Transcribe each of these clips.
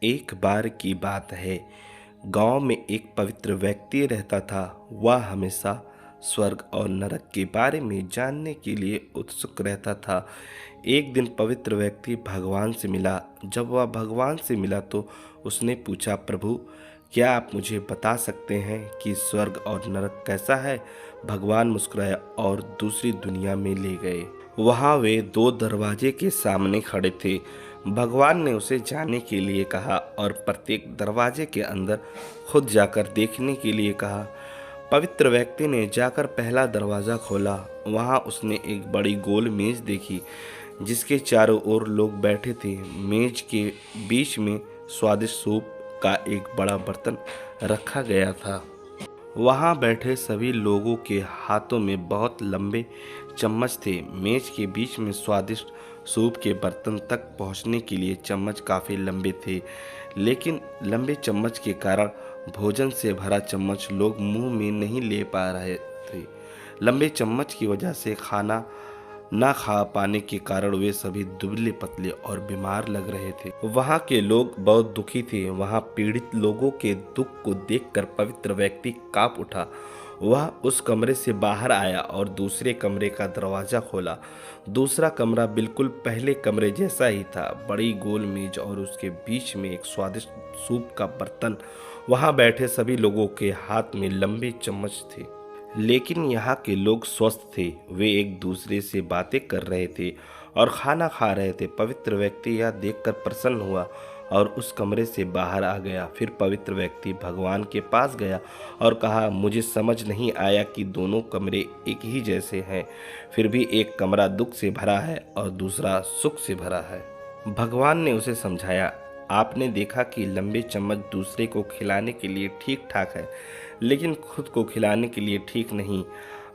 एक बार की बात है, गांव में एक पवित्र व्यक्ति रहता था। वह हमेशा स्वर्ग और नरक के बारे में जानने के लिए उत्सुक रहता था। एक दिन पवित्र व्यक्ति भगवान से मिला। जब वह भगवान से मिला तो उसने पूछा, प्रभु, क्या आप मुझे बता सकते हैं कि स्वर्ग और नरक कैसा है? भगवान मुस्कुराए और दूसरी दुनिया में ले गए। वहाँ वे दो दरवाजे के सामने खड़े थे। भगवान ने उसे जाने के लिए कहा और प्रत्येक दरवाजे के अंदर खुद जाकर देखने के लिए कहा। पवित्र व्यक्ति ने जाकर पहला दरवाज़ा खोला। वहाँ उसने एक बड़ी गोल मेज देखी जिसके चारों ओर लोग बैठे थे। मेज के बीच में स्वादिष्ट सूप का एक बड़ा बर्तन रखा गया था। वहाँ बैठे सभी लोगों के हाथों में बहुत लंबे चम्मच थे। मेज के बीच में स्वादिष्ट सूप के बर्तन तक पहुँचने के लिए चम्मच काफ़ी लंबे थे, लेकिन लंबे चम्मच के कारण भोजन से भरा चम्मच लोग मुंह में नहीं ले पा रहे थे। लंबे चम्मच की वजह से खाना ना खा पाने के कारण वे सभी दुबले पतले और बीमार लग रहे थे। वहाँ के लोग बहुत दुखी थे। वहाँ पीड़ित लोगों के दुख को देखकर पवित्र व्यक्ति कांप उठा। वह उस कमरे से बाहर आया और दूसरे कमरे का दरवाजा खोला। दूसरा कमरा बिल्कुल पहले कमरे जैसा ही था। बड़ी गोल मेज और उसके बीच में एक स्वादिष्ट सूप का बर्तन। वहाँ बैठे सभी लोगों के हाथ में लंबे चम्मच थे, लेकिन यहाँ के लोग स्वस्थ थे। वे एक दूसरे से बातें कर रहे थे और खाना खा रहे थे। पवित्र व्यक्ति यह देखकर प्रसन्न हुआ और उस कमरे से बाहर आ गया। फिर पवित्र व्यक्ति भगवान के पास गया और कहा, मुझे समझ नहीं आया कि दोनों कमरे एक ही जैसे हैं, फिर भी एक कमरा दुख से भरा है और दूसरा सुख से भरा है। भगवान ने उसे समझाया, आपने देखा कि लंबे चम्मच दूसरे को खिलाने के लिए ठीक ठाक है, लेकिन खुद को खिलाने के लिए ठीक नहीं।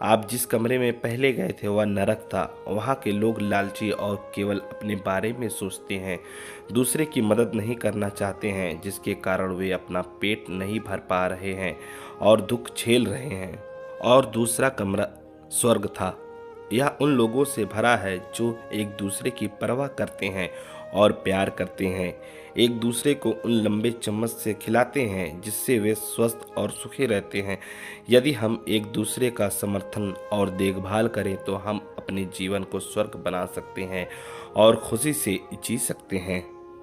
आप जिस कमरे में पहले गए थे वह नरक था। वहाँ के लोग लालची और केवल अपने बारे में सोचते हैं, दूसरे की मदद नहीं करना चाहते हैं, जिसके कारण वे अपना पेट नहीं भर पा रहे हैं और दुख झेल रहे हैं। और दूसरा कमरा स्वर्ग था। यह उन लोगों से भरा है जो एक दूसरे की परवाह करते हैं और प्यार करते हैं, एक दूसरे को उन लंबे चम्मच से खिलाते हैं जिससे वे स्वस्थ और सुखी रहते हैं। यदि हम एक दूसरे का समर्थन और देखभाल करें तो हम अपने जीवन को स्वर्ग बना सकते हैं और खुशी से जी सकते हैं।